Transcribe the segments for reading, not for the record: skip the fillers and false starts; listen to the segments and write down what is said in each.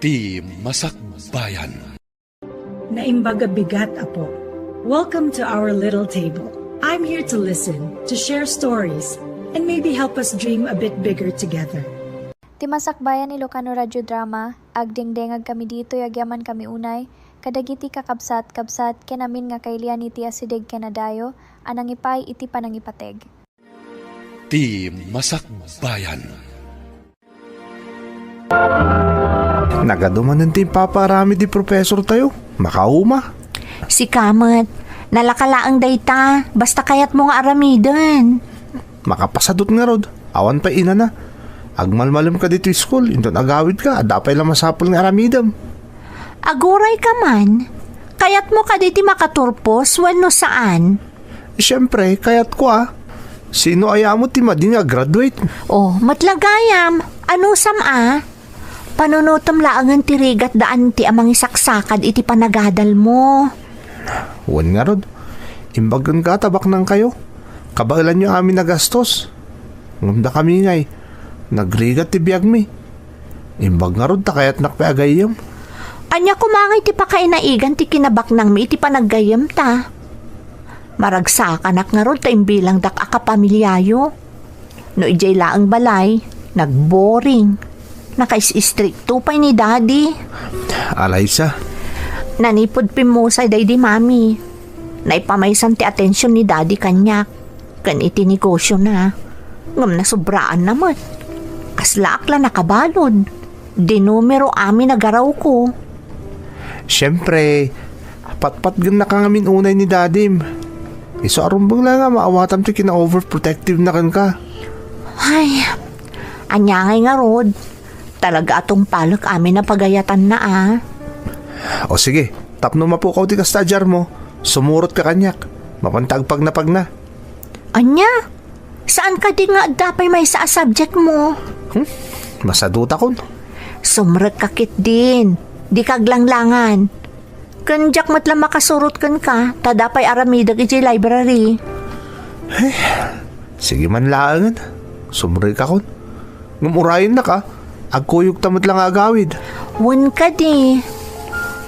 Ti Masakbayan. Naimbaga bigat, Apo. Welcome to our little table. I'm here to listen, to share stories, and maybe help us dream a bit bigger together. Ti Masakbayan Ilocano Radio Drama, agdengdengag kami dito yagyaman kami unay, kadagiti kakabsat-kabsat kenamin nga kailian iti asideg kenadayo, anang ipay iti panangipateg. Ti Masakbayan. Nagaduman ng paparami di professor tayo. Makauma. Si Kamat, nalakalaang dayta, basta kayat mo nga aramidan. Makapasadot nga rod. Awan pa ina na. Agmalmalam ka dito school, indon agawid ka, dapay lang masapol nga aramidam. Aguray ka man, kayat mo ka diti makaturpos, wano saan? Siyempre, kayat ko Sino ayamo ti madi nga graduate? Oh, matlagayam, ano sama? Panunutom laangan ti rigat daan ti amang isaksakad iti panagadal mo. Wan nga rod. Imbagan ka tabak nang kayo. Kabailan nyo amin nagastos. Ngumda kami ngay. Nagrigat ti biyag mi. Imbag nga rod takayat nakpeagayam. Anya kumangay ti pakainaigan ti kinabak nang mi iti panaggayam ta. Maragsakan nga rod ta imbilang dak akapamilyayo. No ijay laang balay, nagboring. Nakais-istrikto pa ni Daddy. Alaysa. Nanipod pimusay day di mami. Naipamaysan ti atensyon ni Daddy kanyak. Kan iti negosyo na. Ngam na sobraan naman. Kaslaak la nakabalod. Di numero amin nagaraw ko. Siyempre, patpat gan nakangamin unay ni Dadim. Iso arumbang lang nga maawatam ti kina-overprotective na kan ka. Ay, anyangay nga rod. Talaga atong palak amin na pagayatan na O sige, tapno mapukaw ti kastadyar mo. Sumurot ka kanyak. Mapantagpag na pag na. Anya? Saan ka di nga dapay may sa subject mo? Masaduta kon. Sumrek kakit din. Di kaglanglangan. Kanjak matla makasurot kan ka, tadapay aramidag iti library. Sige man laangan. Sumrek ka kon. Ngumurayin na ka. Agkuyog tamad lang agawid. Wan ka di.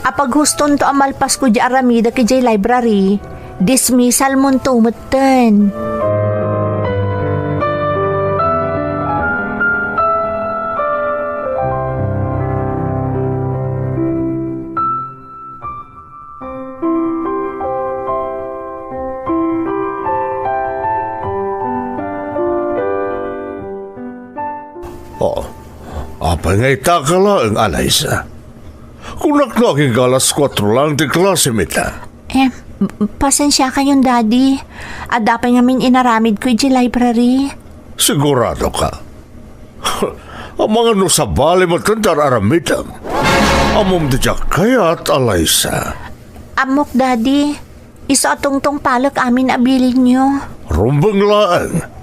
Apag huston to amalpas ko di aramida ki jay library, dismissal mon tumuten. Apay ka lang, Alaysa. Kung naknaging alas 4 lang di klase mita. Pasensya kayong Daddy. Adapay ngamin inaramid ko di library. Sigurado ka. Ang mga no sa bali matandar aramitam. Amom di dyak kaya't, Alaysa. Amok Daddy. Isa atong palak amin abilin nyo. Rumbang laan.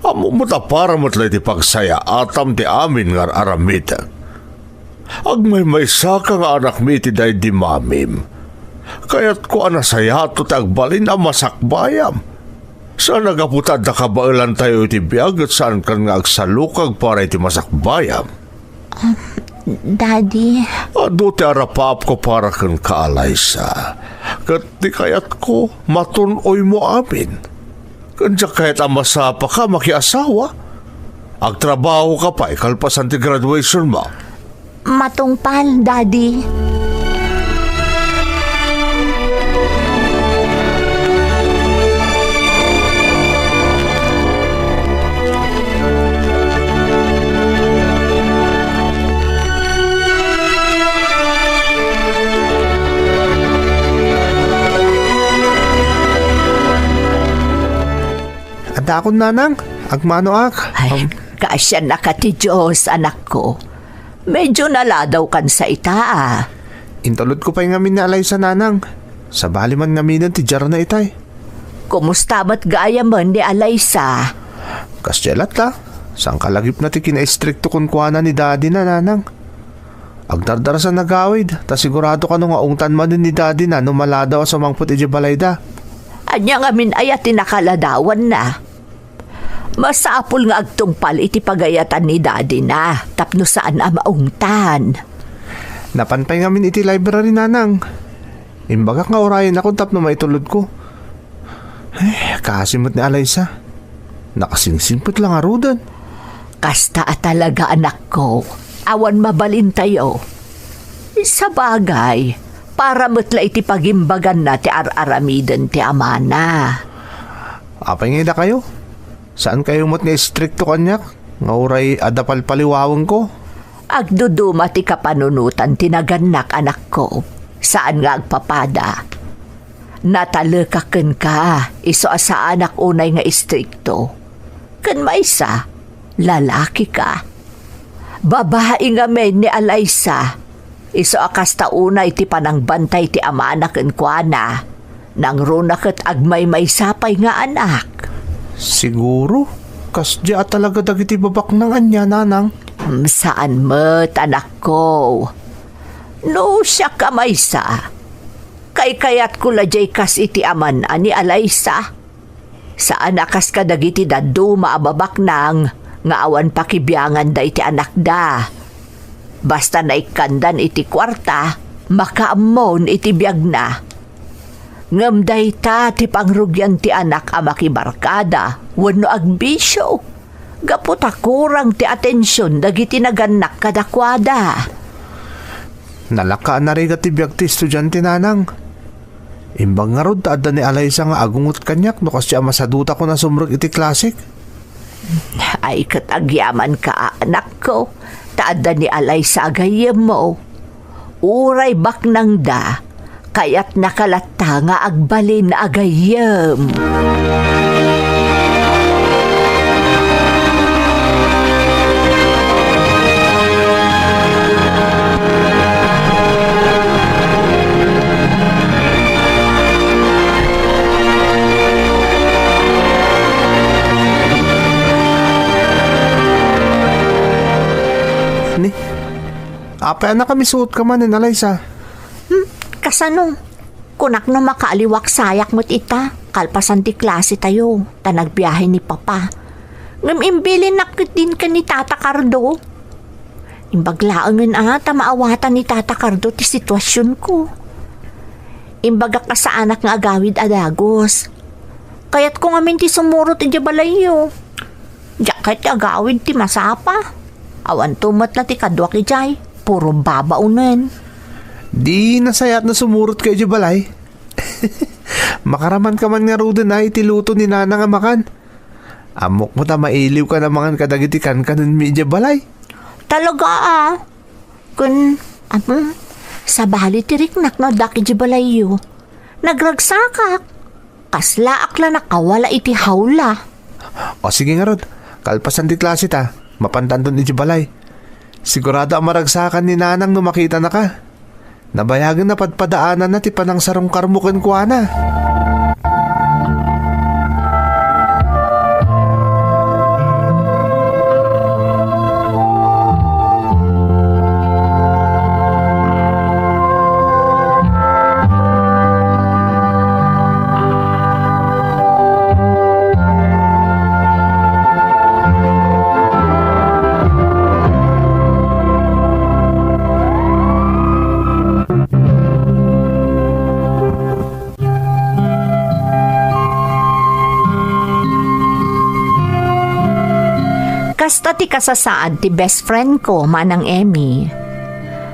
Amo matapara matlay ti pagsaya atam ti amin nga aramita. Agmay saka nga anak mi ti day di mamim. Kaya't ko anasaya to tagbalin ang masakbayam. Saan nagaputad na kabailan tayo iti biyag at saan kan nga agsalukag para iti masakbayam? Daddy. Ado ti arapap ko para kan Alaysa. Kat di kayat ko matunoy mo amin. Kanya kahit ang masapa ka makiasawa. Agtrabaho ka pa, ikalpasan ti graduation mo. Matungpal, Daddy. Adakon nanang, agmano ak. Ay, kasya na ka ti Diyos, anak ko. Medyo naladaw kan sa ita Intulod ko pa yung ngamin na Alaysa nanang. Sa bali man ngaminan ti jar na itay. Kumusta ba't gaya man di Alaysa? Kasyelat ka. Sang kalagip na ti kina-istrikto kun kuana ni Daddy na nanang. Agdardara sa nagawid. Ta sigurado ka nung aungtan man ni Daddy na numaladaw sa mangput iji balayda. Anya nga min ayat tinakaladawan na. Masapul nga agtungpal iti pagayatan ni Daddy na, tapno saan ang maungtan. Napanpay ngamin iti library nanang. Imbagak nga orayan ako tapno maitulod ko. Kasimot ni Alaysa. Nakasingsingpot lang arudan. Kasta talaga anak ko. Awan mabalin tayo. Sa bagay, para matla iti pagimbagan na ti ar-aramiden ti amana. Apay nga ida kayo? Saan kayo mo't nga stricto kanyak? Nga oray adapal paliwawang ko? Agduduma ti kapanunutan tinaganak anak ko. Saan nga agpapada? Natalakaken ka, iso asa anak unay nga istrikto. Kan maysa, lalaki ka. Babae nga men ni Alaysa, iso akas taunay ti panangbantay ti ama anaken kuana, nang runaket agmay may sapay nga anak. Siguro, kasdya talaga dagiti babak ng anya nanang. Saan met anak ko? No siya kamaysa. Kay kayat ko lajay kas iti aman ani Alaysa. Saan akas kadagiti dadu maababak nang nga awan pakibiyangan da iti anak da. Basta naikandan iti kwarta, makaamon iti biyag na. Ngamday ta ti pangrugyan ti anak a makibarkada, wano agbisyo. Gaputa kurang ti atensyon dagiti naganak kadakwada. Nalakaan na rin ti biyag ti estudyante nanang. Imbang nga rod taada ni Alaysa nga agungot kanyak no kasya masaduta ko na sumrog iti klasik. Ay katagyaman ka anak ko, taada ni Alaysa agayem mo. Uray baknang da, kaya't nakalata nga agbalin agayem. Apay na kami suot ka man, Alaysa. Kasano? Kunak na makaaliwak sayak mo't ita. Kalpasan ti klase tayo. Tanagbiyahe ni Papa. Ngam-imbilin nakit din ka ni Tata Cardo. Imbaglaangan maawatan ni Tata Cardo ti sitwasyon ko. Imbaga ka sa anak nga agawid adagos. Kaya't ko ngamin ti sumurot ti balayo. Diyakat ti agawid ti masapa. Awan tumat na ti kadwak ijay. Puro babaunan. Di nasayat na sumurot kayo di balay. Makaraman ka man nga rudo na itiluto ni nana nga makan. Amok mo ta mailiw ka na mangan kadagitikan ka nun mi di balay. Talaga Kun, sa bali tiriknak no daki di balayo. Nagragsakak. Kasla akla nakawala iti hawla. O sige nga rod, kalpasan ti klase ta. Mapantan di balay. Sigurado ang maragsakan ni nanang no makita na ka. Nabayagan na padpadaanan na ti panang sarong karmukan ko na. Kasta ti kasasaan ti best friend ko manang Emmy.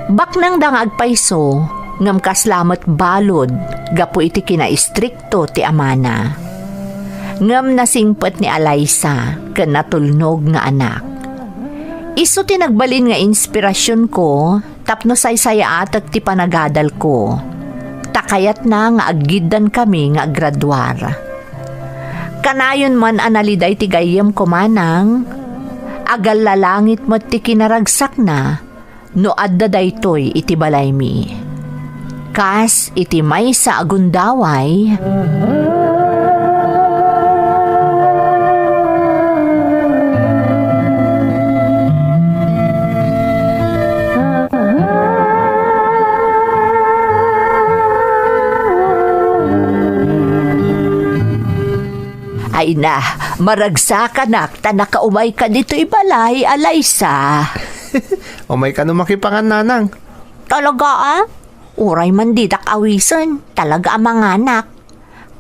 Baknang dangag paiso, ngam kaslamat balod, gapo iti kinaistrikto ti amana. Ngam nasingpet ni Alaysa, ken natulnog nga anak. Isu ti nagbalin nga inspirasyon ko, tapno saysaya atag ti panagadal ko. Takayat na nga aggidan kami nga graduar. Kanayon man analiday ti gayem ko manang, agal lalangit mo ti kinaragsak na, no adda daytoy iti balay mi. Kas iti may sa agundaway, ay na, maragsakan tanakaumay ka dito ibalay, Alaysa. Umay ka no makipangan nanang. talaga Uray man didak awisan, talaga ang mga anak.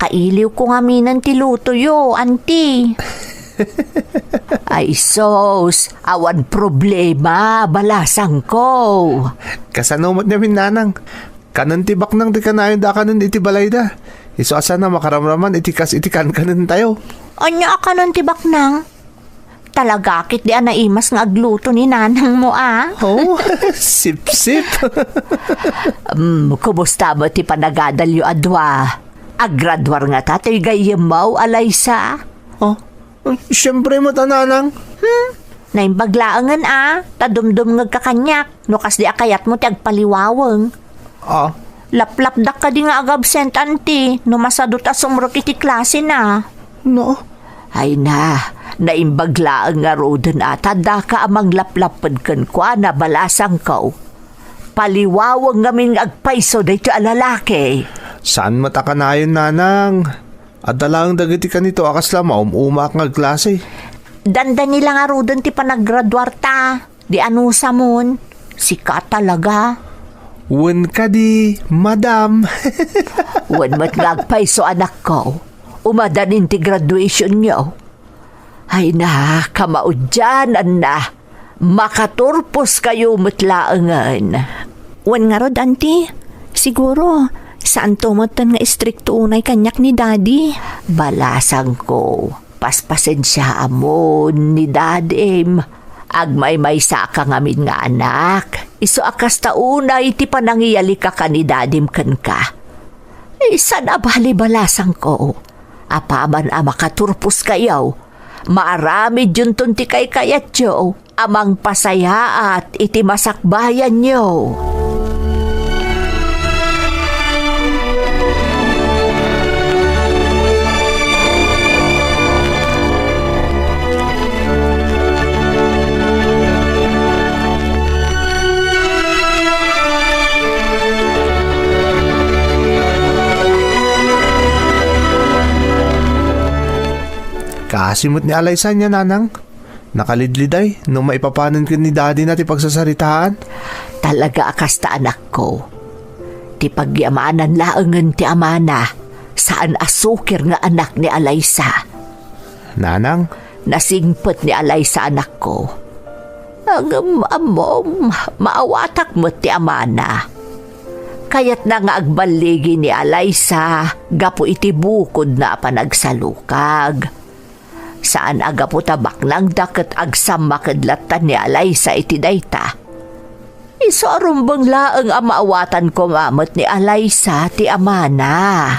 Kailiw ko nga minan ti lutoyo, auntie. Ay sos, awan problema, balasang ko. Kasanumot niya nanang. Kanan tibak nang di kanayon da kanan iti balay da. Iso asa na makaramraman itikas itikan kanan tayo. Anya ka nun tibak nang? Talaga kit di anaimas nga agluto ni nanang mo Oh, sip-sip. Kumusta mo ti panagadalyo adwa? Agradwar nga tatay gayemaw, Alaysa? Oh, siyempre mo tananang. Naimbaglaangan tadumdum nga kakanyak, no kas di akayat mo ti agpaliwawang. Laplap dak ka di nga agabsent anti, no masadot asumrok iti klase na. No. Ay na, naimbaglaang nga roden tada ka amang laplapad kan kwa na balasang ko. Paliwawang ngamin agpaiso dito alalaki. Saan mataka na yun, nanang? Adalang dagiti ka nito akas lama umak nga klase. Danda nila nga roden ti panaggraduar ta. Di anusa mon. Sika talaga. Wen ka di, madam. Wen mat nga agpaiso anak ko. Umadanin ti graduation nyo. Ay na, kamaod dyan, na. Makaturpos kayo matlaangan. Wan nga rod, auntie. Siguro, saan tumatan nga istrikto unay kanyak ni daddy? Balasang ko, paspasen siya amon ni dadim. Agmay-may sa ka ngamin nga anak. Iso akas taunay ti panangiyali ka ni dadim kan ka. Isa na bali-balasang ko. Apaman makaturpos kayaw. Maarami dyan tunti kay kayat yo. Amang pasaya at iti masakbayan nyo. Kasimot ni Alaysa niya, nanang. Nakalidliday, nung maipapanan ka ni daddy na ti pagsasaritaan. Talaga akasta anak ko. Ti pagyamanan laangan ti amana. Saan asukir nga anak ni Alaysa. Nanang? Nasingpet ni Alaysa anak ko. Ang amom, maawatak mo ti amana. Kayat na nga agbaligi ni Alaysa, gapo iti bukod na panagsalukag. Saan aga po tabak ng dakat agsam makadlatan ni Alaysa iti dayta. Iso arumbang laang amaawatan ko mamot ni Alaysa ti amana.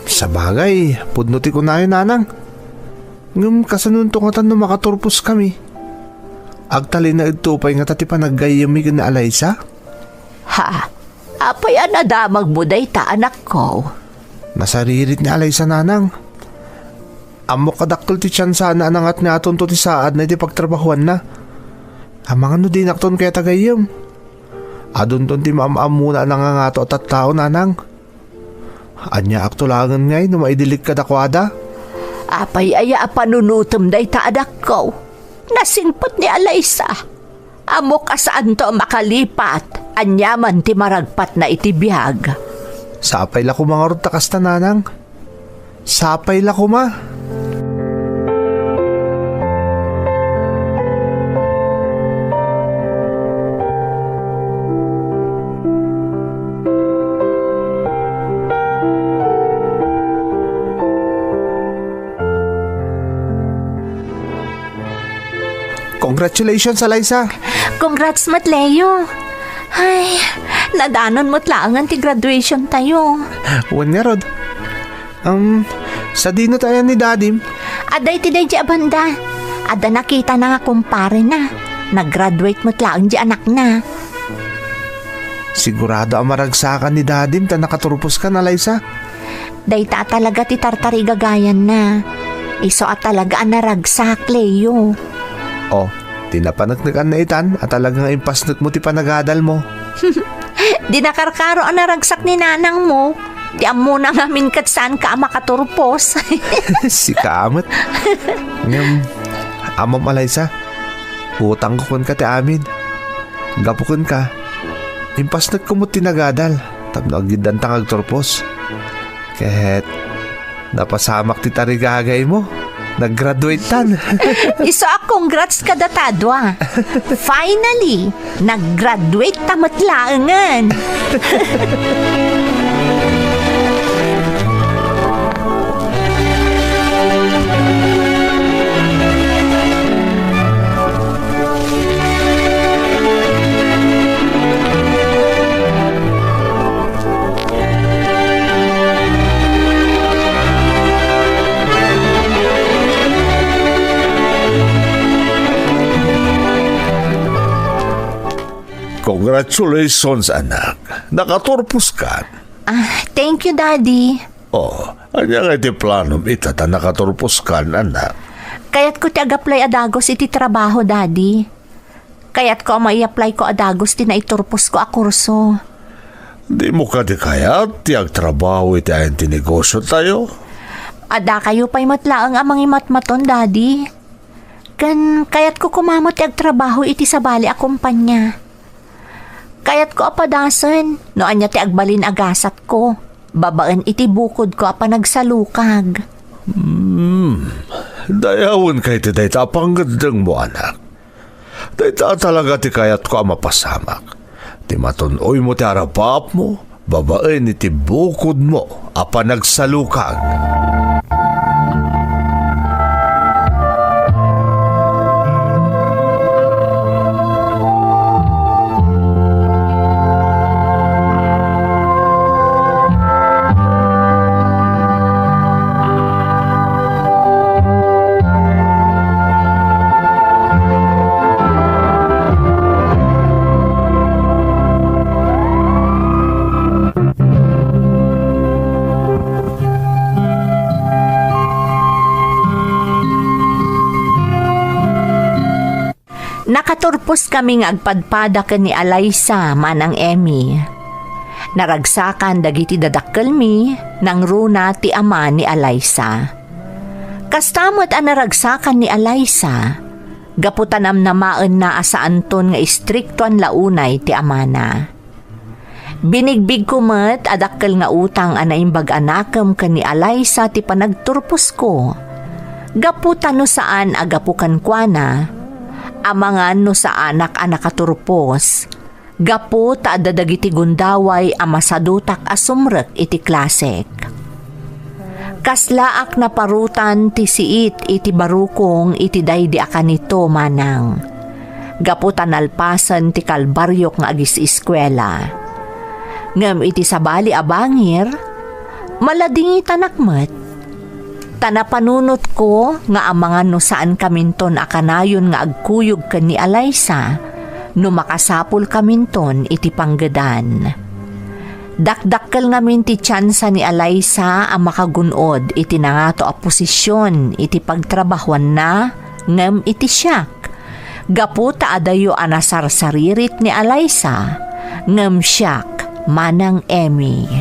Sa bagay, pudnuti ko na yun, nanang. Ngum kasanuntungatan na makaturpos kami. Agtali na itupay nga tati panaggayamig na Alaysa? Ha? Apay anadamag mo dayta anak ko? Nasaririt ni Alaysa, nanang. Amo kadakkel ti tiyan sana anangat nga aton to ti saad na iti pagtrabahuan na. Amang ano din akton kaya tagayom. Adon ton ti maamam muna nangangato at tao, nanang. Anya aktulangan ngay no maidilig kadakwada. Apay aya panunutom day ta anak ko. Nasingpot ni Alaysa. Amo kasaan to makalipat. Anyaman ti maragpat na iti biyag. Sapay la ko mga rod takas na, nanang. Sapay la ko ma. Congratulations, Alaysa. Congrats, Matleo. Ay, nadanon mo't laangan ti graduation tayo. Wan nga rod. Sa dino tayo ni dadim. Aday ti day di abanda. Ada nakita na nga kumpare na. Nag-graduate mo't laang di anak na. Sigurado ang maragsakan ni dadim ta nakaturpos ka na, Alaysa. Day ta talaga ti tartari gagayan na. Iso at talaga ang naragsak, Leo. Oh, tinapanagnagan na itan at talagang impasnot mo ti panagadal mo. Di nakarkaro ang naragsak ni nanang mo. Di amo na ngamin kat saan ka makaturpos. Si Kamot. Amam, Alaysa, utang ko kun ka ti amin. Gapukon ka. Impas nagkumot tinagadal, tapno agidan tangag torpos. Kahit napasamak ti tarigagay mo, nag-graduate tan. Iso congrats ka datadwa. Finally, nag-graduate tamatlaangan. Congratulations, anak. Nakaturpos ka. Thank you, Daddy. Oh, anya nga iti plano itata nakaturpos ka, anak. Kaya't ko ti ag-apply adagos iti trabaho, Daddy. Kaya't ko may-apply ko adagos ti naiturpos ko a kurso. Di mo ka di kayat ti agtrabaho iti ayan ti negosyo tayo? Ada kayo pa'y matlaang amang imatmaton, Daddy. Kaya't ko kumamot ti agtrabaho iti sabali a kumpanya. Kaya't ko apadasan, no anya ti agbalin agasat ko. Babaan iti bukod ko apa nagsalukag. Dayawon kay ti dayta panggandang mo, anak. Dayta talaga ti kayat ko mapasamak. Ti matunoy mo ti arapap mo, babaan iti bukod mo apa nagsalukag. Nakaturpos kami nga agpadpada ken ni Alaysa manang Emmy. Naragsakan dagiti dadakkel mi nang runa ti ama ni Alaysa. Kastamot ang naragsakan ni Alaysa, gaputanam namaan na asaanton nga istrikto ang launay ti amana. Binigbig kumet adakkel nga utang anaimbag anakem ken ni Alaysa ti panagturpos ko. Gaputan no saan agapukan kuana, amangan no sa anak nakaturpos, gapu ta dadagiti gundaway amasadutak asumrek iti klasek. Kaslaak na parutan ti siit iti barukong iti daydi akanito manang. Gapu tanalpasan ti kalbaryok nga agis eskwela. Ngem iti sabali abangir, maladingi tanakmet. Tanapanunot ko nga amangan no saan kaminton akanayon nga agkuyog ken ni Alaysa no makasapul kaminton iti panggedan. Dakdakkel ngamin ti tsansa ni Alaysa ang makagunod iti nangato a posisyon iti pagtrabahuan na ngem iti siyak. Gapu ta adayo anasarsaririt ni Alaysa ngem siyak manang Emmy.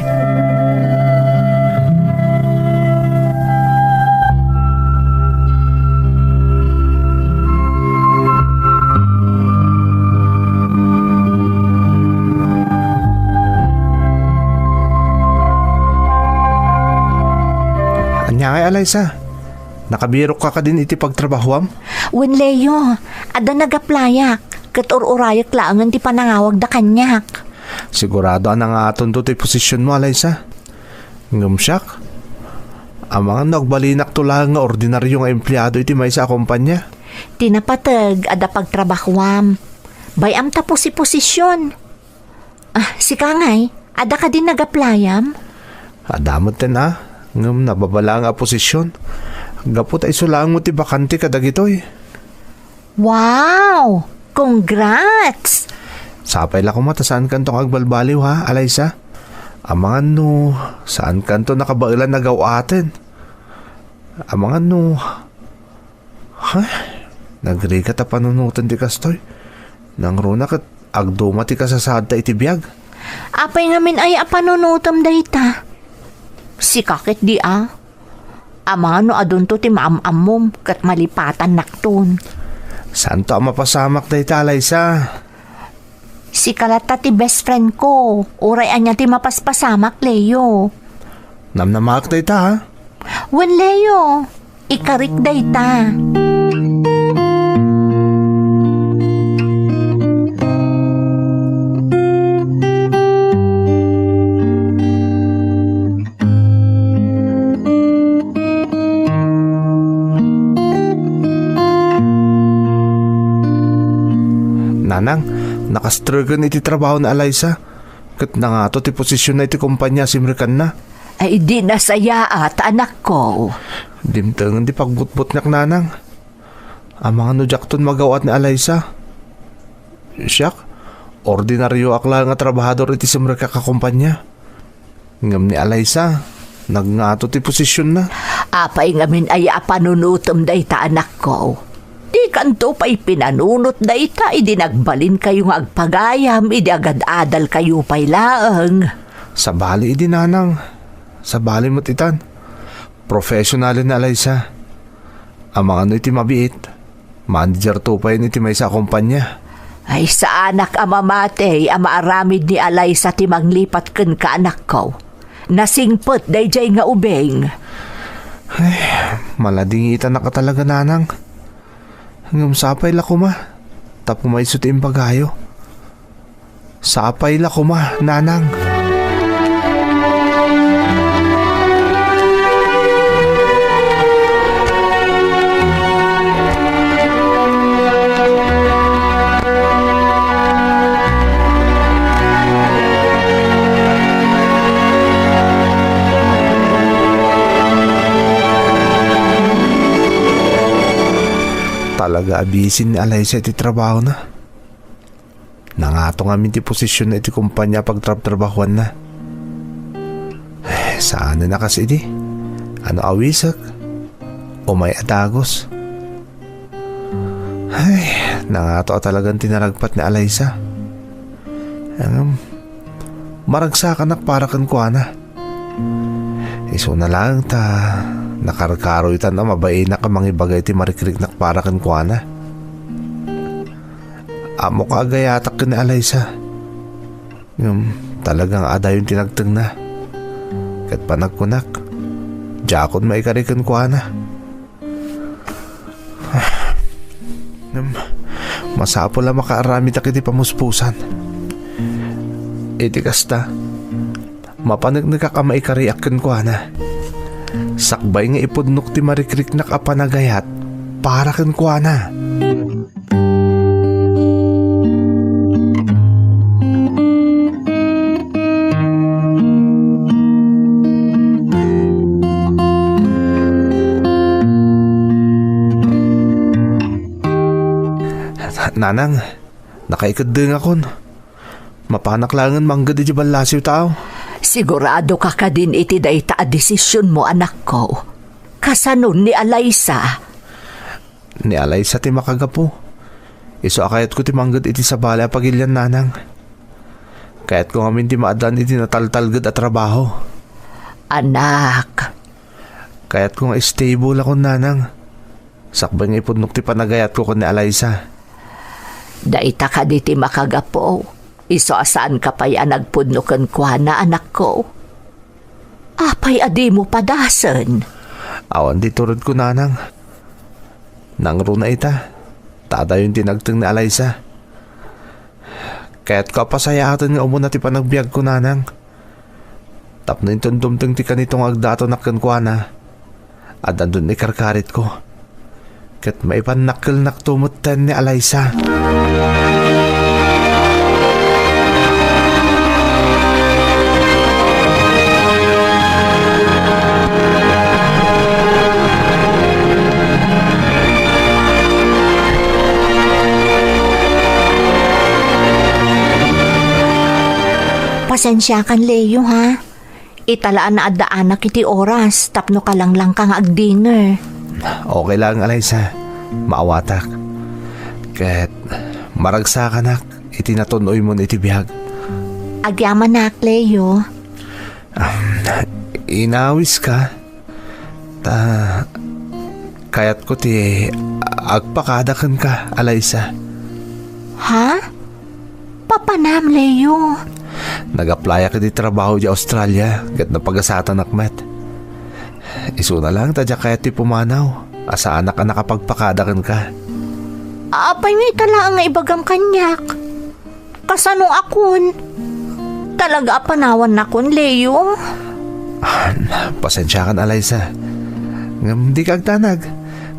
Anya kay Alaysa, nakabirok ka din iti pagtrabahuam? Wen Leo, ada nagaplayak, ket ururayak laangan ti panangawag da kanyak. Sigurado ang nga aton to ti posisyon mo, Alaysa. Ngumsyak, amangan nagbalinak to lang nga ordinaryo nga empleyado iti may sa kumpanya. Tinapatag ada pagtrabahuam. Bayam tapos si posisyon. Si Kangay, ada ka din nagaplayam? Adamot din ngam nababala nga posisyon. Gapot ay sulang mo ti bakante kadagitoy. Wow! Congrats! Sapay la kumata saan kanto agbalbaliw ha, Alaysa? Amangan no, saan kanto nakabailan nagaw atin? Amangan no, nagrigat a panunutan ti kastoy. Nang runa kat agduma ti kasasada iti biyag. Apay ngamin ay apanunutom dayta. Si kakit di amano adunto ti maamamom kat malipatan nakton. Saan to ang mapasamak dayta, Alaysa? Si Kalata ti best friend ko. Uray anya ti mapaspasamak, Leo. Namnamak day ta ha. Wen, Leo. Ikarik day ta. Nanang, nakastruggle iti trabaho na Eliza. Kat na nga to ti posisyon na iti kumpanya si Amerikan na. Ay di nasaya at anak ko. Dimtangan di pagbutbut ngak nanang. Ang mga nujakton magawat ni Eliza. Siyak, ordinaryo akla nga trabahador iti si Amerika kakumpanya. Ngam ni Eliza, nagngato ti posisyon na. Apay ngamin ay panunutom day ta anak ko. Di kanto pa'y pinanunot da ita, idi nagbalin kayo nga agpagayam, idi agad-adal kayo pa'y laang. Sa bali idi nanang. Sa bali mo't itan. Professional na Eliza. Ang mga ano iti mabiit. Manager to pa yun iti may sa kumpanya. Ay sa anak amamate, amaaramid ni Eliza ti manglipat ken ka anak ko. Nasingpot dayjay nga ubeng. Ay, malading itan na ka talaga nanang. Hanggang sapay la kuma. Tapo may sutim pagayo. Sapay la kuma, nanang. Talaga abisin ni Eliza iti trabaho na. Nangato nga ti posisyon na iti kumpanya pagtrabahuan na. Saan na kasi di? Ano awisak? O may atagos? Ay, nangato talagang tinaragpat ni Eliza. Maragsakan na para kan kuha na. Iso na lang ta nakarkaro itan na mabay na ka mangibagay ti marikrik na para kan kuha na. Amo ka agayatak ka ni Eliza. Talagang ada yung tinagtang na. Kat panagkunak, jakon maikarikan kuha na. Masapo lang makaarami ta kiti pamuspusan. Iti kasta, mapanag nagkakamaikariak kan kuha na. Sakbay nga ipudnok ti marikrik na kapanagayat para kan kuha na. Nanang, nakaikadeng akon. Mapanaklangan manggad di balasiw tao. Sigurado ka ka din iti dayta a desisyon mo anak ko. Kasanon ni Eliza. Ni Eliza ti makagapo. Iso akayat ko ti manggad iti sa bala pagilyan nanang. Kayat ko ngamin ti maadan iti nataltalgad at trabaho. Anak. Kayat ko nga stable ako nanang. Sakbay nga ipudnok ti panagayat ko ni Eliza. Dayta ka di ti makagapo. Iso asaan ka pa'y nagpudnokan kwa na anak ko? Apay adi mo padasan. Awan di turod ko nanang. Nangro na ita. Tada yung tinagtang ni Eliza. Kaya't kapasayatan nga umuna ti panagbiag ko nanang. Tapno yung tundumtang ti kanitong agdato nakkan kwa na. At andun ni karkarit ko. Kat may panakil naktumuten ni Eliza. Pasensya kan Leo ha. Italaan na adaanak iti oras tapno ka lang kang ag-dinner. Okay lang Eliza. Maawatak. Ket maragsakan iti natunoy mo iti bihag. Agyaman na Leo. Inawis ka. Kayat ko agpakadakan ka Eliza. Ha? panam, Leo? Nag-apply ka di trabaho di Australia, kat napagasatan akmet. Iso na lang, tadya kaya ti pumanaw. Asa anak ang nakapagpakadakan ka. Apay may tala nga ibagam kanyak. Kasano akon? Talaga apanawan na kon, Leo? Pasensya kan, Eliza. Ngam di kag tanag.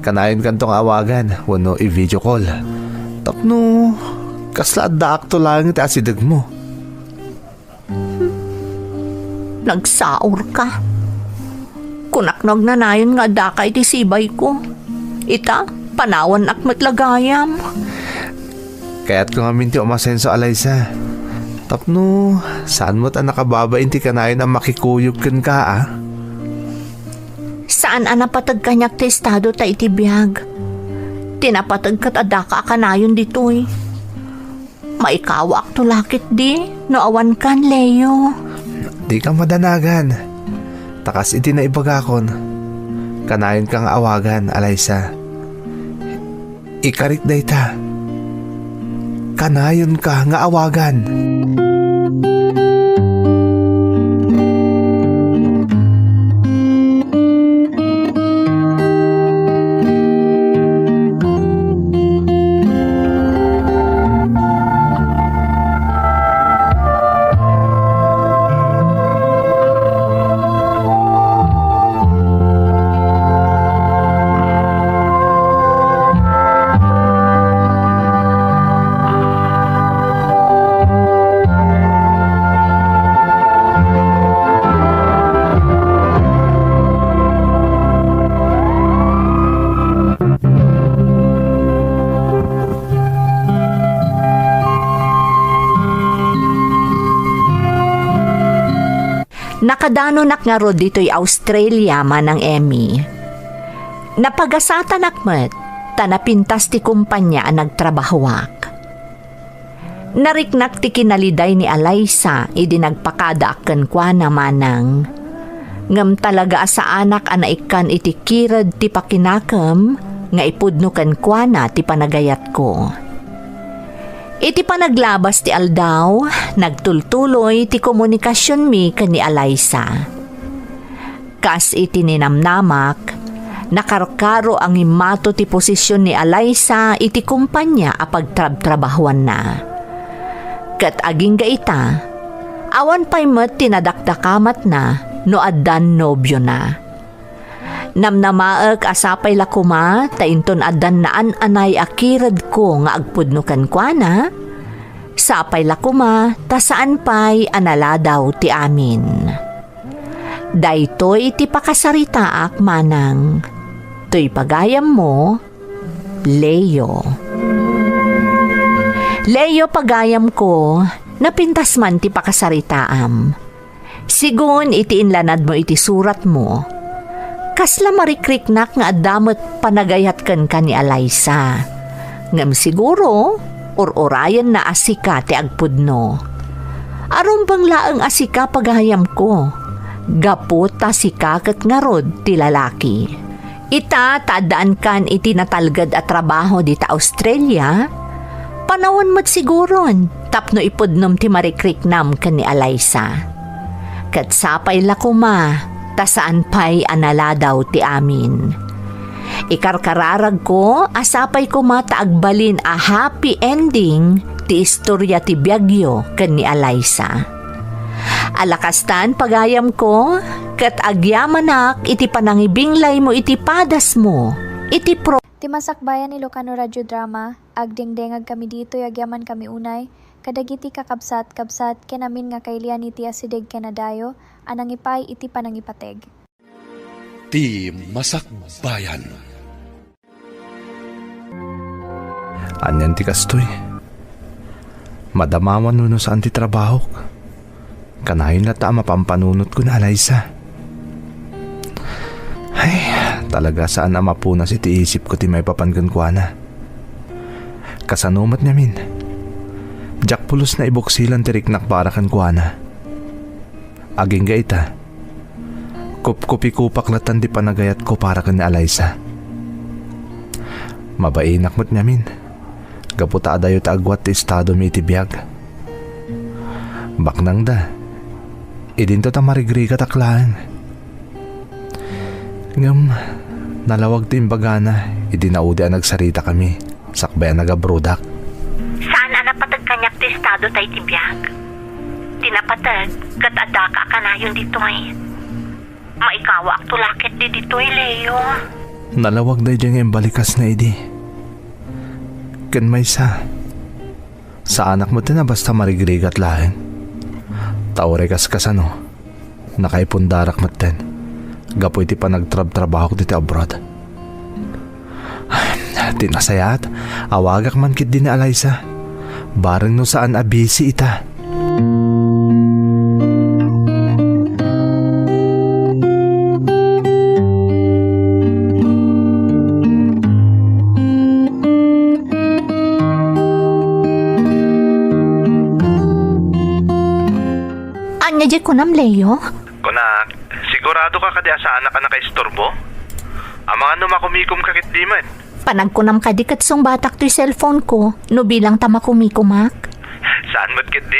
Kanayon kan tong awagan, wano i-video call. Tapno, kasla da akto lang iti asidag mo. Nagsaor ka. Kunaknog na nayon nga dakay ti sibay ko. Ita, panawan akmat lagayam. Kaya't ko nga minti umasenso, Eliza. Tapno, saan mo't ang nakababain ti kanayon ang makikuyog kan ka, ah? Saan napatag kanyak ti estado ta iti biyag? Tinapatag kat adaka kanayon ditoy. Maikawa ak tulakit di, no awan kan, Leo. Di ka madanagan. Takas iti na ibagakon. Kanayon kang awagan, Eliza. Ikarit day ta. Kanayon ka nga awagan. Nakadano nak nga rod dito'y Australia manang Emmy. Napagasatan akmet, tanapintas ti kumpanya ang nagtrabahawak. Nariknak ti kinaliday ni Eliza, idi nagpakada aken kwa namanang. Ngam talaga asa anak anaikan iti kirad ti pakinakam, nga ipudno ken kwa na ti panagayat ko. Iti panaglabas ti aldaw, nagtultuloy ti komunikasyon mi ken ni Eliza. Kas iti ninamnamak, nakarkaro ang imato ti posisyon ni Eliza iti kumpanya a pagtrab-trabahuan na. Kat aging gaita, awan pa'y met tinadakdakamat na no addan nobyo na. Namnamaek asapay lakuma, tainton adan naan anay akirad ko nga agpudno kan kuana. Sapay lakuma, ta saan pa'y analadaw ti amin. Daytoy ti pakasaritaak manang, to'y pagayam mo, Leo. Leo, pagayam ko, napintas man ti pakasaritaam. Sigun iti inlanad mo iti surat mo. Kasla marikriknak nga adamot panagayat kan ni Eliza. Ngam siguro, or-orayan na asika ti agpudno. Aron bang laang asika paghayam ko, gapot ta sikakat nga rod ti lalaki. Ita tadaan kan iti natalgad at trabaho dita Australia, panawon mo't siguron, tapno ipudnom ti marikriknam kan ni Eliza. Kat sapay lakuma, tasaan pa'y analadaw ti amin. Ikarkararag ko, asapay ko mataagbalin a happy ending ti istorya ti Biagyo ken ni Eliza. Alakastan pagayam ko, kat agyamanak iti panangibinglay mo iti padas mo, iti Ti masakbayan ni Ilocano Radio Drama, agdengdengag kami dito yagyaman kami unay, kadagiti kakabsat ken amin nga kailian iti asideg ken adayo, anang ipay iti panangipateg. Ti Masakbayan. Anyan ti kastoy. Madamaman nuno saan ti trabaho. Kanayon na ta mapampanunot ko na, Eliza. Ay, talaga saan na mapunas iti isip ko ti may papanggan ko na. Kasanumat niya min. Jack pulos na ibuksilan ti riknak para kan ko na. Aging gaita. Kup-kupi-kupak latan di panagayat ko para kan ni Eliza. Mabainak mo't niya min. Gaputa adayo ta agwat ti estado mi iti biyag. Baknang da. Idinto ta marigri kataklaan. Ngam, nalawag ti imbagana, idinaudi ang nagsarita kami. Sakbayan nagabrodak. Saan napatag kanyak ti estado tayo tibiyag? Tinapatag, katadaka ka na yun dito eh. Maikawa ak tulakit di dito eh, Leo. Nalawag da dyan yung balikas na idi. Kan may sa anak mo na basta marigrig at lahin. Taorekas kasano, nakaipundarak maten. Gapoy ti pa nagtrabaho ko dito abroad. Tinasayat, awagak man kit din ni Alaysa. Bareng no saan abisi ita. Anya di ko nam, Leo? Kunak, sigurado ka kadi sa anak ka nakaistorbo? Ang mga numakumikom kakit di man. Panagkunam ka di katsong batak to'y cellphone ko, no bilang tamakumikumak. Saan mo't kit di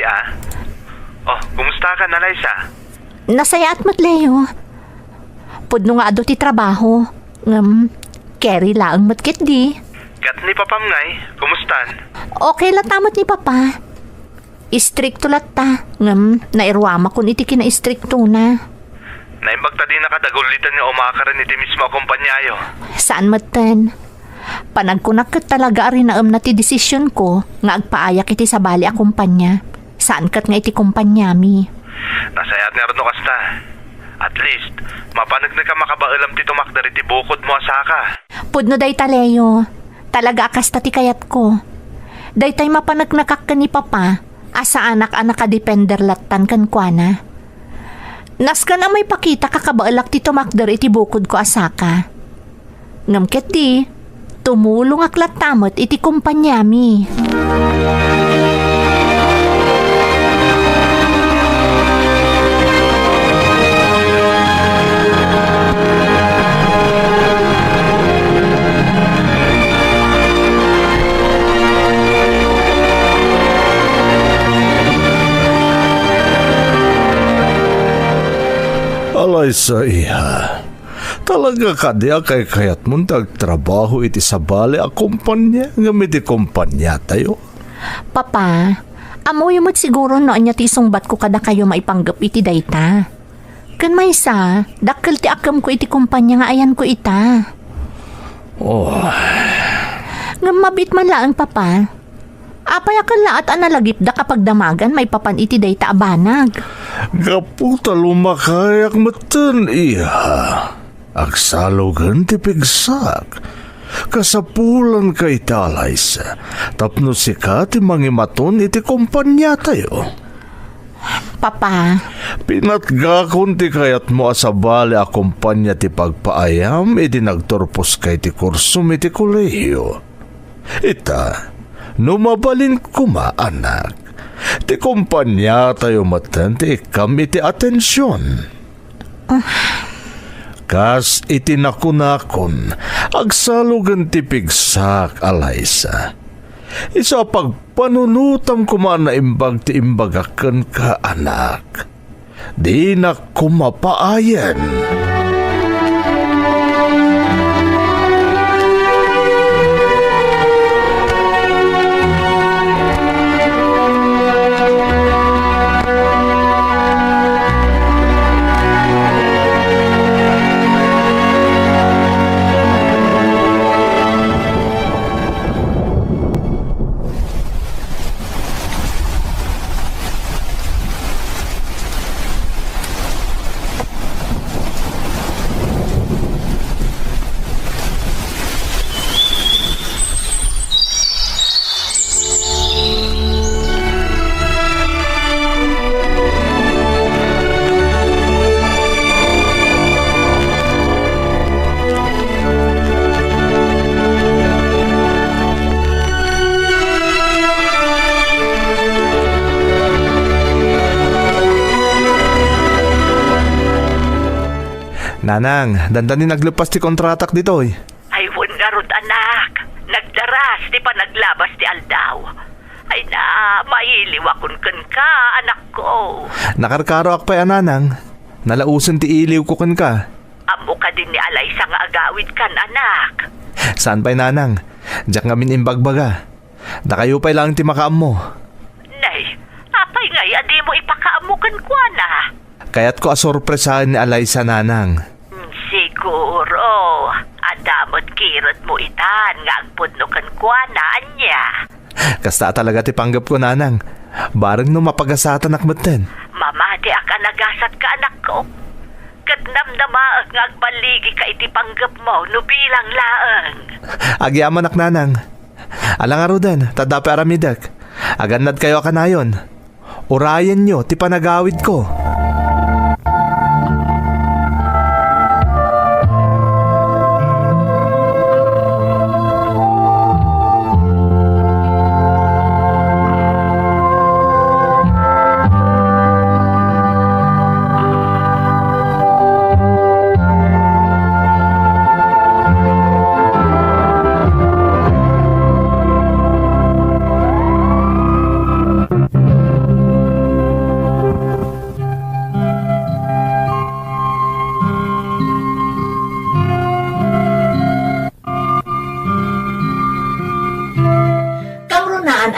Oh, kumusta ka na, Liza? Nasayaat mo't, Leo. Pudno nga ado ti trabaho. Carry laang mo't kit di. Kat ni papam ngay, kumustan? Okay la tamot ni Papa. Istrikto latta. Nairwama kun iti kina-istrikto na. Naimbagta din nakadagulitan ni umakaran iti mismo akompanyayo. Saan matan? Panagkunak kat talaga rin na na ti desisyon ko nga agpaayak iti sa bali a kumpanya. Saan kat nga iti kumpanyami? Nasayat nga rin no kasta. At least, mapanag na ka makabailam ti tumakdar iti bukod mo asaka. Pudno day Leo. Talaga akasta ti kayat ko. Day tay mapanag nakak ni Papa. Asa anak-anak ka-depender latan kan kwa na. Nas ka na may pakita kakabaalak ti tumakdar iti bukod ko asaka. Ngamket di, tumulong aklat tamot iti kumpanyami. Alaysa, iha. Talaga ka di kay kayat mong tagtrabaho iti sabali a kumpanya nga iti kumpanya tayo. Papa, amoy mo't siguro no anya ti sungbat ko kada kayo maipanggap iti dayta. Kan may sa, dakkel ti akam ko iti kumpanya nga ayan ko ita. Oh, Nga mabit man laang, Papa. Apay akal laat analagip da kapag damagan may papan iti dayta abanag. gaputa lumakayak matan, iha. Agsalogan ti pigsak. Kasapulan ka italaysa. Tapno sika ti mangimaton iti kumpanya tayo. Papa, Pinatgakon ti kayat mo asabali a kumpanya ti pagpaayam iti nagturpos kay ti kursum iti kolehiyo. Ita, numabalin kuma anak. Ti kumpanya tayo matan ti ikam iti atensyon. Kas iti nakunakon, agsalugan ti pigsak, Alaysa. Isa pagpanunutam kuman na imbag ti imbagakan ka, anak. Di na kumapaayan. Nanang, dandanin naglupas ti kontratak dito eh. Ay, wun nga rod, anak. Nagdaras, di pa naglabas ti aldaw. Ay na, mailiwakon ka, anak ko. Nakarkaro ak pa ananang. Nalausan ti iliw ko kan ka. Amo ka din ni Alaysa nga agawid kan, anak. Saan pa'y nanang? Diyak nga imbagbaga. Da kayo pa'y lang ti makaam mo. Nay, apay ngay, adi mo ipakaamukan ko na. Kaya't ko asorpresahan ni Alaysa nanang. Siguro, adamot kirot mo itan nga agpudno kan ko na anya. Kasta talaga ti panggap ko nanang. Barang no mapagasatan akmaten. Mamati ka nagasat ka, anak ko. Kadnamdama nga agbaligi ka iti panggap mo no bilang laang. Agyaman ak nanang. Alang arudan, tadapi aramidak. Aganad kayo kanayon. Urayan nyo, ti panagawid ko.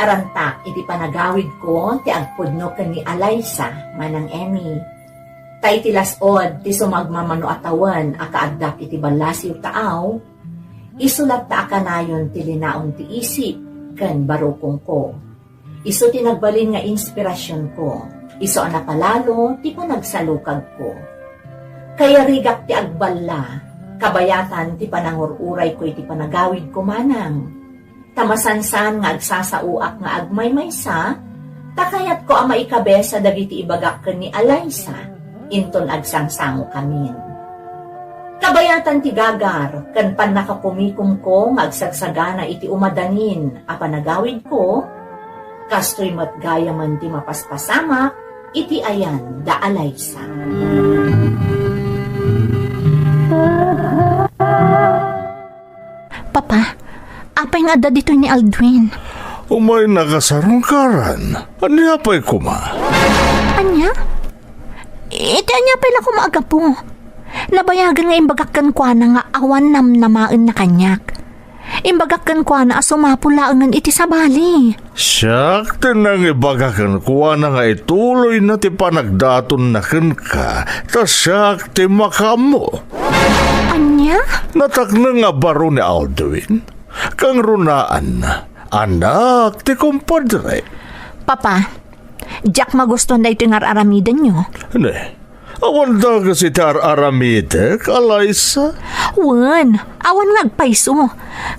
Arantak, iti panagawid ko, ti agpudno ken ni Alaysa, manang Emmy. Tay ti lasod, ti sumagmamano atawan, akaagdak iti balasiw taaw, isulat ta akanayon ti linaon ti isip, ken barukong ko. Isu ti nagbalin nga inspirasyon ko, isu anapalalo, ti panagsalukag ko. Kaya rigak ti agballa, kabayatan ti panangururay ko iti panagawid ko manang. Tamasansan nga agsasauak nga agmaymaysa, takayat ko ang maikabesa dagiti ibagak ken ni Alaysa, inton agsangsango kamin. Kabayatan ti gagar, ken pan nakakumikum ko nga agsagsagana iti umadanin a panagawid ko, kastoy matgaya man ti mapaspasamak, iti ayan da Alaysa. Papa, apay nga da dito ni Aldwin? Umay nakasarungkaran. Anya pa'y kuma? Anya? Iti anya pala kumaaga po. Nabayagan nga imbagakan kwa na nga awan namnamain na kanyak. Imbagakan kwa na asumapulaangan iti sabali. Siyak, tinang ibagakan kuha na nga ituloy na ti panagdaton na ka, tas siyak ti makamo. Anya? Natak na nga baro ni Aldwin, kang runaan, anak ti kumpadre. Papa, Jack magusto na ito nga aramidan nyo. Ne, awan da kasi tar aramidek, Alaysa? Wan, awan ngagpaiso.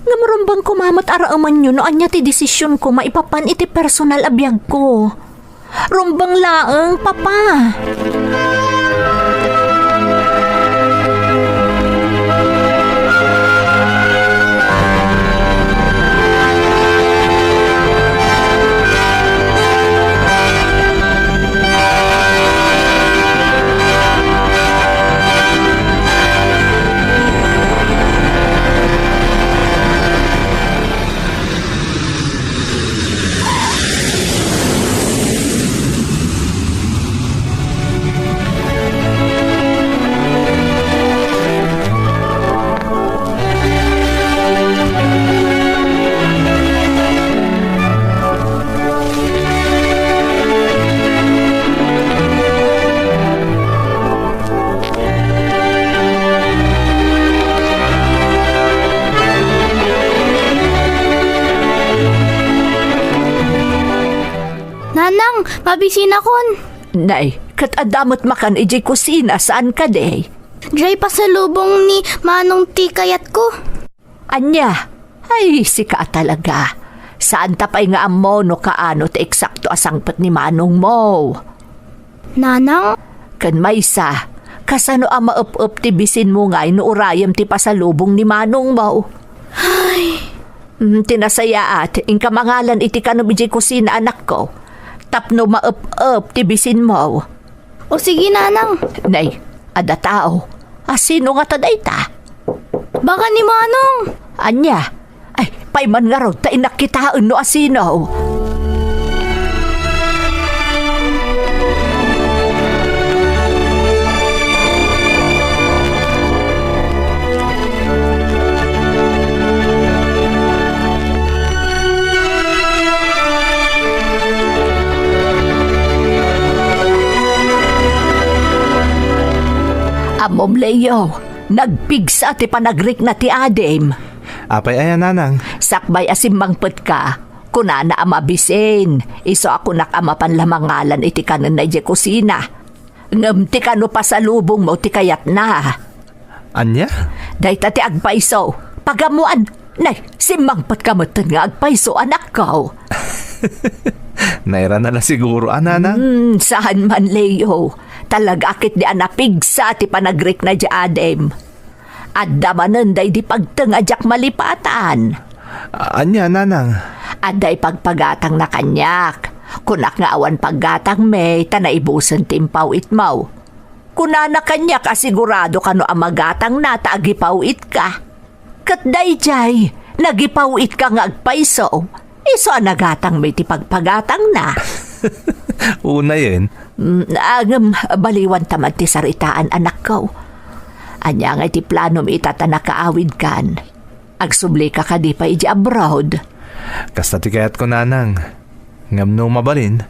Nga marumbang kumamat araaman nyo no anya ti desisyon ko maipapan iti personal abiyag ko. Rumbang laang, Papa. Nanang, mabisina kon. Nay, kat adamot makan ijay kusina saan ka day? Dry pa sa lubong ni Manong ti kayat ko. Anya, ay sika talaga. Saan tapay nga amo no kaano ti eksakto asangpat ni Manong mo? Nanang? Kan maysa, kasano ang maup-up ti bisin mo nga inuurayam ti pasalubong ni Manong mo? Ay. Tinasaya at ingka mangalan iti kanubijay kusina anak ko. Tapno maup-up ti bisin mo. O sige, Nanang. Nay, ada tao. Asino nga taday ta? Baka ni Manong. Anya, ay, payman nga ron, ta inakitaan no asino. Amom Leo, nagpigsa ti panagrik na ti Adem. Apay ayan nanang. Sakbay asimbangpet ka, kunana amabisin. Iso ako nakamapanlamangalan iti kanan na kusina. Ngam ti kano pasalubong mo ti kayat na. Anya? Day ti agpaiso, pagamuan. Nay, simbangpet ka matan nga agpaiso anak ko. Naira na siguro, nanang. Saan man Leo, talaga akit di anapigsa ti panagrik na di Adem. At damanan day di pagtangajak malipatan. Anya, nanang? At day pagpagatang na kanyak. Kunak nga awan paggatang may tanaibusan timpaw itmaw. Kunana kanyak asigurado kano amagatang na taagipaw it ka. Kat day jay, nagipaw it ka nga agpaiso. Iso anagatang may ti pagpagatang na. Una yun. Baliwan tamad ti saritaan anak ko. Anya nga iti planom itatanakaawid kan. Agsubli ka di pa iji abroad. Kasta ti kayat ko nanang. Ngam no mabalin.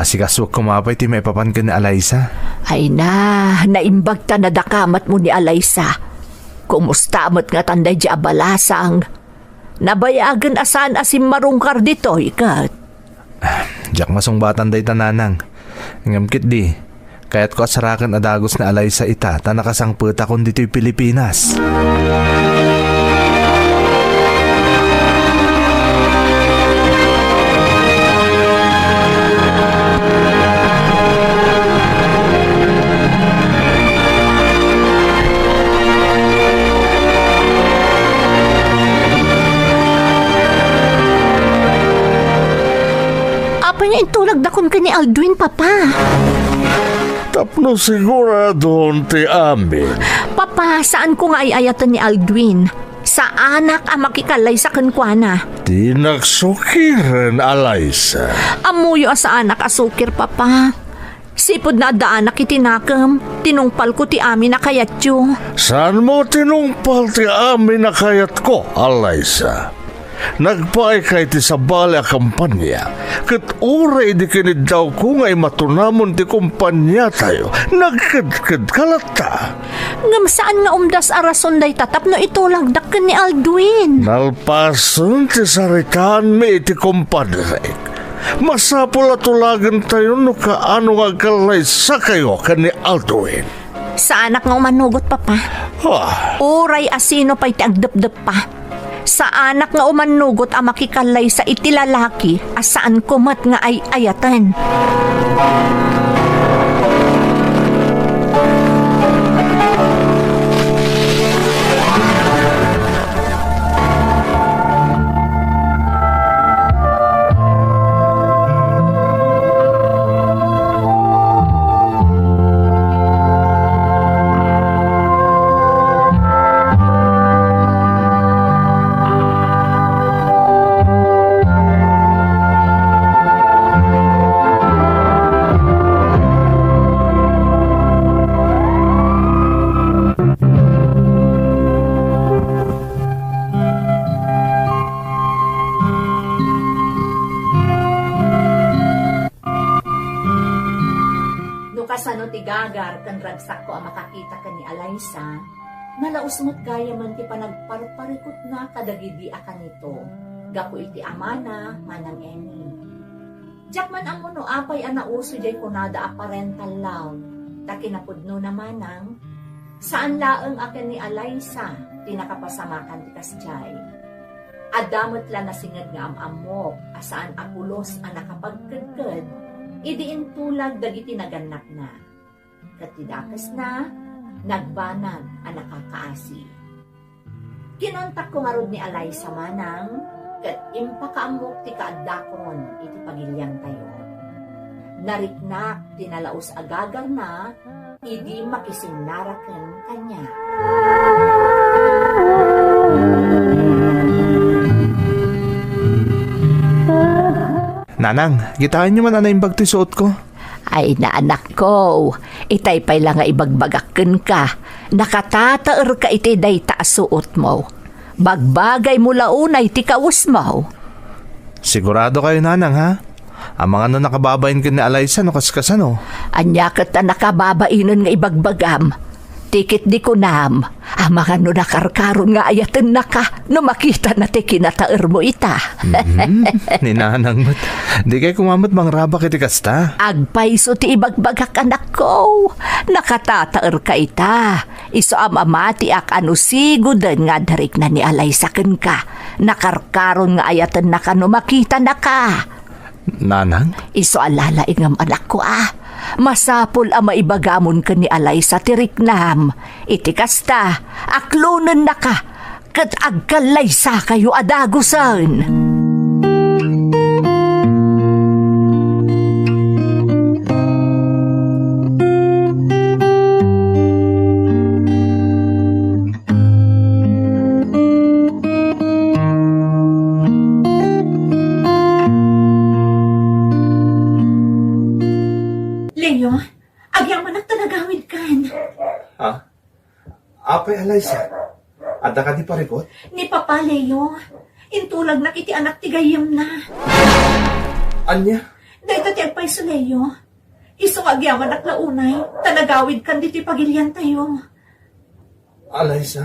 Asikaswak kumapay ti may papan ka ni Alaysa. Ay na, naimbag ta na dakamat mo ni Alaysa. Kumusta amat nga tanday di abalasang. Nabayagan asan asim marungkar dito, ikat. Diyak masungbatan day tananang. Ngamkit di. Kaya't ko asarakan adagos na alay sa ita ta nakasangputa kung dito'y Pilipinas. Apa niya intulag dakon ka ni Aldwin, Papa? Tapno sigurado ti amin. Papa, saan ko nga ayayatan ni Aldwin? Sa anak ang makikalay sa kankwana. Di nagsukiran, Alaysa. Amuyo sa anak asukir, Papa. Sipod na daanak itinakam. Tinungpal ko ti amin na kayat yu. Saan mo tinungpal ti amin na kayat ko, Alaysa? Nagpaay kay ti sabali a kampanya. Kat uray di kinid daw ko ngay matunamon ti kumpanya tayo. Nagkadkad kalata. Ngam saan nga umdas arason day tatap no itulag dakkan ni Aldwin. Nalpason ti saritaan mi iti kumpadrek. Masapul at tulagan tayo no kaano nga kalay sa kayo ka ni Aldwin. Sa anak nga umanugot, Papa. Uray asino pa iti agdap-dap pa. Sa anak nga umanugot ang makikalay sa itilalaki asaan kumat nga ay ayatan. Kasano ti gagar kan ragsak ko ang makakita ka ni Alaysa, nalausmot gaya man ti panagparparikot na kadagidi akan nito, gapo iti amana manang emi. Diyak man ang muno apay anauso jay kunada a parental love, ta kinapudno na manang, saan laeng akan ni Alaysa, tinakapasamakan ti kasjay. Adamot la nasingad nga amamok, asaan apulos ang nakapagkadkad, idiin tulag dagiti naganap na. Katidakas na, nagbanag ang nakakaasi. Kinontak ko nga rod ni Alaysa manang, kat impakaamok ti kaadakon iti pagilyang tayo. Nariknak tinalaos agagar na, idi makisinaraken kanya. Nanang, kitaan nyo man anaimbag ti suot ko. Ay na anak ko, itay pay lang nga ibagbagakken ka. Nakatataer ka iti day taasuot mo. Bagbagay mo launay ti kaus mo. Sigurado kayo nanang ha? Ang mga no nakababayin ka ni Alaysa no kaskasan o. Anya kat na nakababainan nga ibagbagam. tikit di ko nam. Mga no nakarkaron nga ayatan na ka, no makita na ti kinataer mo ita. Ninanang mat. Di kay kumamot mang raba kiti kasta. Agpaiso ti ibagbagak anak ko. Nakatataer ka ita. Iso amamati ak anusigodan nga darik na ni alay saken ka. Nakarkaron nga ayatan na ka, no makita na ka. Nanang? Iso alala ingam anak ko Masapol ang maibagamon ka ni alay sa tiriknam. Iti kasta, aklunan na ka, kat agkalay sa kayo adagusan. Leo, agyaman at tanagawid kan. Ha? Apay Alaysa? Ada ka di parikot? Ni Papa Leo, intulag na kiti anak ti gayam na. Anya? Dahil ti agpay sa Leo. Isong agyaman at launay, tanagawid kan di ti pagilyan tayo. Alaysa?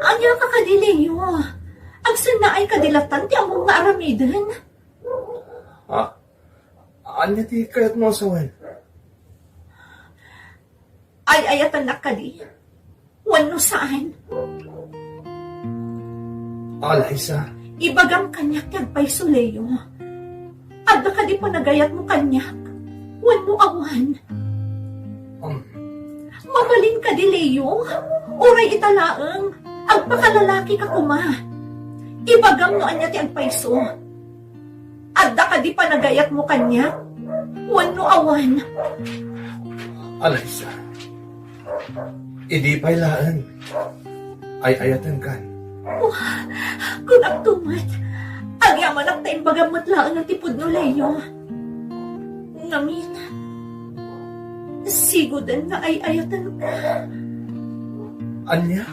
Anya ka ka di Leo. Ang sana ay kadilatan ti among nga aramidan. Ha? Anya ti kayat mo sa wen? Ay ayatan na ka di. Wano saan? Alaysa? Ibagang kanyak yagpay sa Leo. Adda ka di pa nagayat mo kanyak. Wano awan. Mabalin ka di Leo. Uray italaang. Agpakalalaki ka kuma. Ibagang no anya ti agpayso. Adda ka di pa nagayat mo kanya? Wano awan. Alaysa? Idi pa'y laan. Ay ayatan kan. Kung agtumat, agyaman ak tayong bagamot laan ng tipod no Leo. Ngamin, sigodan na ay ayatan ka. Anya?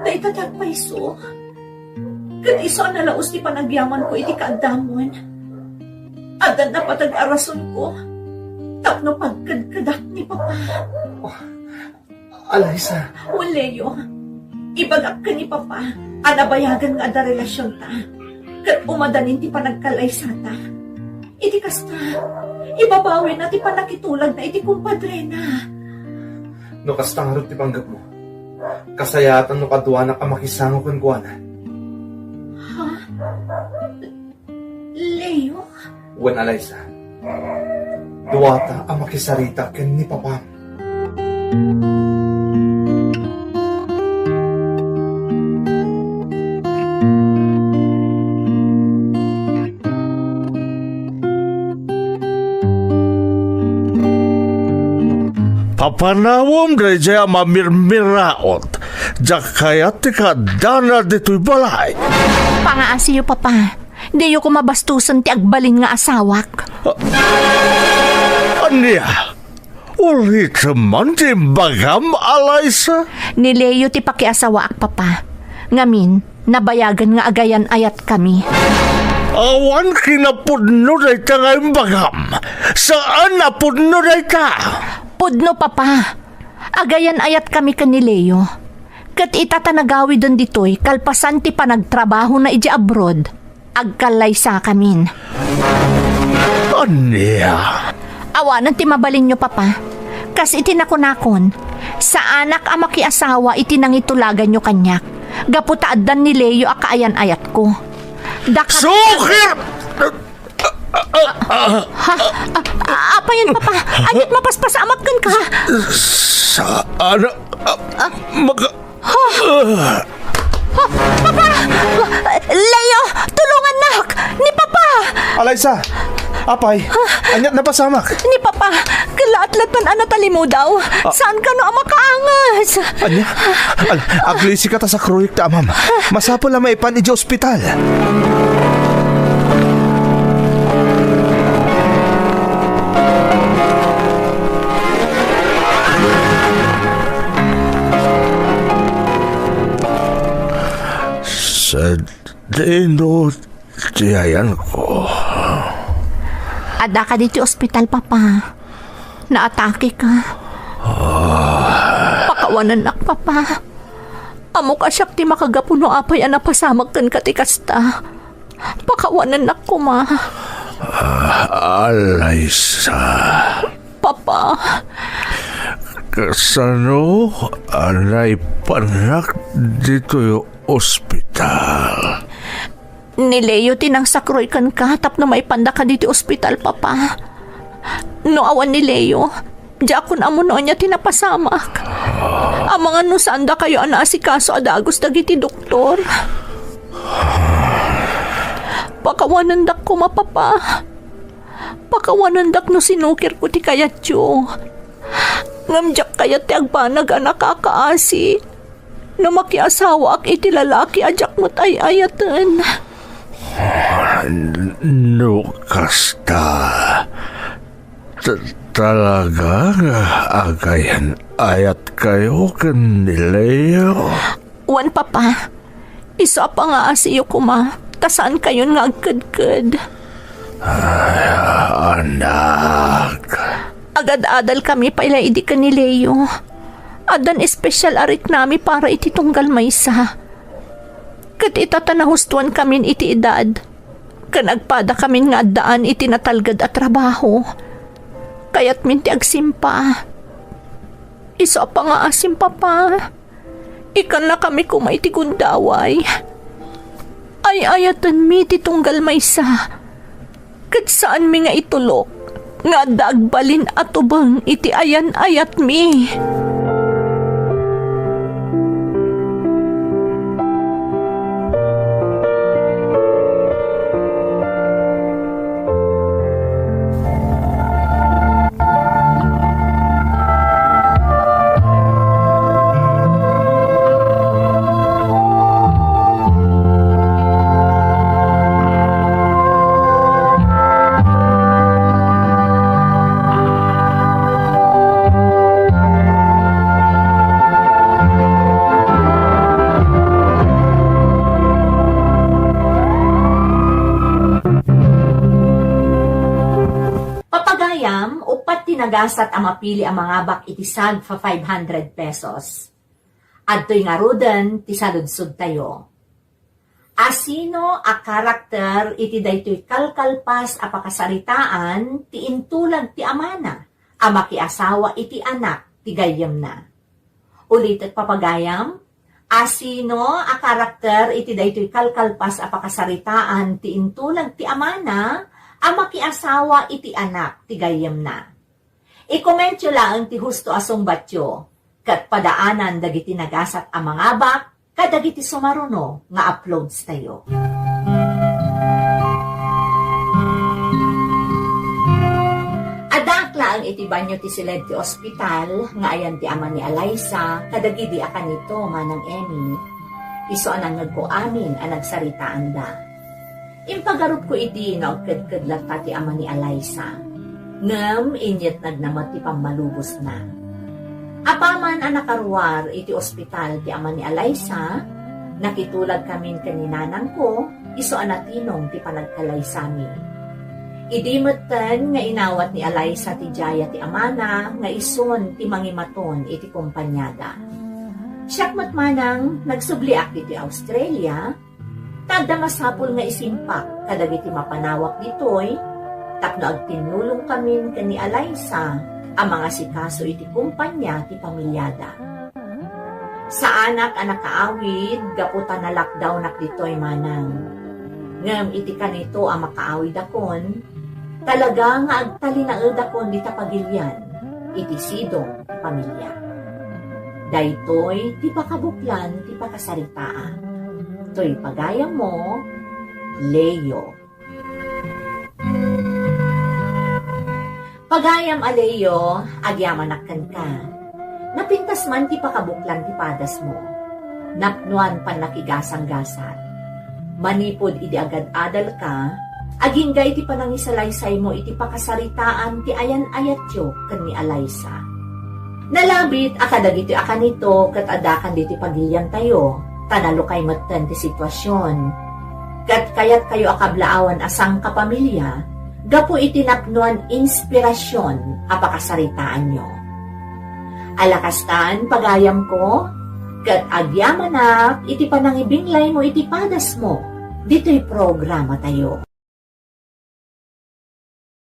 Dahil tatagpayso. Kat iso ang nalaos ti panagyaman ko iti kaadamon. Adan na patag-arason ko. Tapno pagkadkadak ni Papa. Alaysa? O Leo, ibagak ka ni Papa. Anabayagan nga ada relasyon ta. Kat umadanin ti panagkalaysa ta. Iti kasta, ibabawin na ti panakitulag na iti kumpadre na. No kasta nga rin ti panggap mo. Kasayatan no kaduanak ang makisango kan kuwana. Ha? Leo? Wen Alaysa? Duwata ang makisarita ken ni Papa. Papanawom day jaya mamirmiraot. Jak kayat ti kadana dito'y balay. Pangaasiyo Papa. Di ko mabastusan ti agbalin nga asawak. Anya? Ulit man ti bagam Alaysa? Ni Leo ti pakiasawaak Papa. Ngamin, nabayagan nga agayan ayat kami. Awan kinapudno day ta ngayong bagam. Saan napudno day ta? Pudno Papa. Agayan ayat kami kan ni Leo. Kat itatanagawi doon dito'y kalpasan ti panagtrabaho na iji abroad. Agkalay sa kamin. Anya? Awanan ti mabalin nyo Papa. Kas itinakunakon. Sa anak ang makiasawa itinangitulagan nyo kanyak. Gaputaadan ni Leo akaayan ayat ko. Sukir! Apa yan Papa? Anyat mapaspasamat kan ka? Saan? Papa! Leo! Tulungan nak! Ni Papa! Alaysa! Apay! Anyat na pasamak! Ni Papa! Kalaat-latan anatali mo daw! Saan ka no ang makaangas? Anya? Aglisi ka ta sa kruyik ta amam. Masapol na maipan iji ospital. Sa dino tiyayan ko. Ada ka dito ospital Papa. naatake ka. Pakawanan nak, papa. Amo ka siyak ti makagapuno apay napasamag kan katikasta. Pakawanan nak ko, ma. Alaysa. Papa. Kasano anay panak dito yung ospital? Ni Leo tinang sakroy kan ka tap na may panda ka dito ospital, papa. No awan ni Leo, jakon amo no niya tinapasamak. Amang ano sanda kayo anaasikaso adagos dagiti doktor. Pakawanandak ko, mapapa. Pakawanandak no sinukir ko ti kayatyo. Ngamjak kayat ti agbanag anak kakaasi. No makiasawa ak iti lalaki ajak mo't ay ayatan. No, kasta. Talaga agayan ayat kayo kan ni Leo? Wan, papa. Isa pa nga asiyo ko, ma. Tasaan kayo nga agkad-kad. Ay, anak. Agad-adal kami paila idi ka ni Leo. Adan espesyal arik nami para iti tunggal maysa. Kat itatanahustuan kamin iti edad. Kanagpada kamin nga daan iti natalgad at trabaho. Kaya't minti agsimpa. Isa pa nga asimpa pa. Ikan na kami kumaiti gundaway. Ay ayatan mi ti tunggal maysa. Kat saan mi nga itulok. Nga dagbalin at ubang iti ayan ayat mi. Nagasat ang mapili ang mga bak itisag fa 500 pesos. Adto'y nga roden, tisaludsod tayo. Asino a karakter iti daytoy kalkalpas a pakasaritaan ti intulag ti amana, a makiasawa iti anak ti gayem na. Ulit at papagayam, asino a karakter iti daytoy kalkalpas a pakasaritaan ti intulag ti amana, a makiasawa iti anak ti gayem na. I-comment lang ti husto asong batyo, kat padaanan dagiti nagasat ang mga bak, kadagiti sumaruno nga uploads tayo. Adakla ang itibanyo ti siled ti ospital, nga ayan ti ama ni Alaysa, kadagidi akan ito manang Emmy, iso anang nagkuamin ang nagsaritaan da. Impagarup ko iti na agkad-kadlat ti ama ni Alaysa. Ngam inyet nagnamat ti pammalubos na. Apaman ang nakaruar iti ospital ti ama ni Alaysa, nakitulag kamin kaninanang ko, iso anatinong ti panagkalaysami. Idimatan nga inawat ni Alaysa ti Jaya ti amana, nga ison ti mangimaton iti kumpanyada. Siyakmat manang nagsubliak iti Australia, tagda masapul nga isimpak kadagiti mapanawak ditoy, tapno agtinulong kamin kani Alaysa ang mga sikaso iti kumpanya ti pamilyada. Sa anak ang nakaawid, gaputa na lockdown ak dito'y manang. Ngam iti kanito ang makaawid akon, talaga nga agtalinaed akon di tapagilyan, iti sidong pamilya. Daytoy ti pakabuklan ti pakasaritaan. To'y pagayam mo, Leo. Pagayam Aleo, agyamanak ka. Napintas man ti pakabuklan ti padas mo. Napnuan pan nakigasang-gasat. Manipod iti agad-adal ka, aginggay ti panangisalaysay mo iti pakasaritaan ti ayan-ayatyo kan ni Alaysa. Nalabit akadagiti akanito kat adakan diti pagilyan tayo, tanalo kay matan ti sitwasyon. Kat kayat kayo akablaawan asang kapamilya, gapo itinapnuan inspirasyon apakasaritaan nyo. Alakastan pagayam ko, kat agyamanak iti panangibinglay mo iti padas mo, dito'y programa tayo.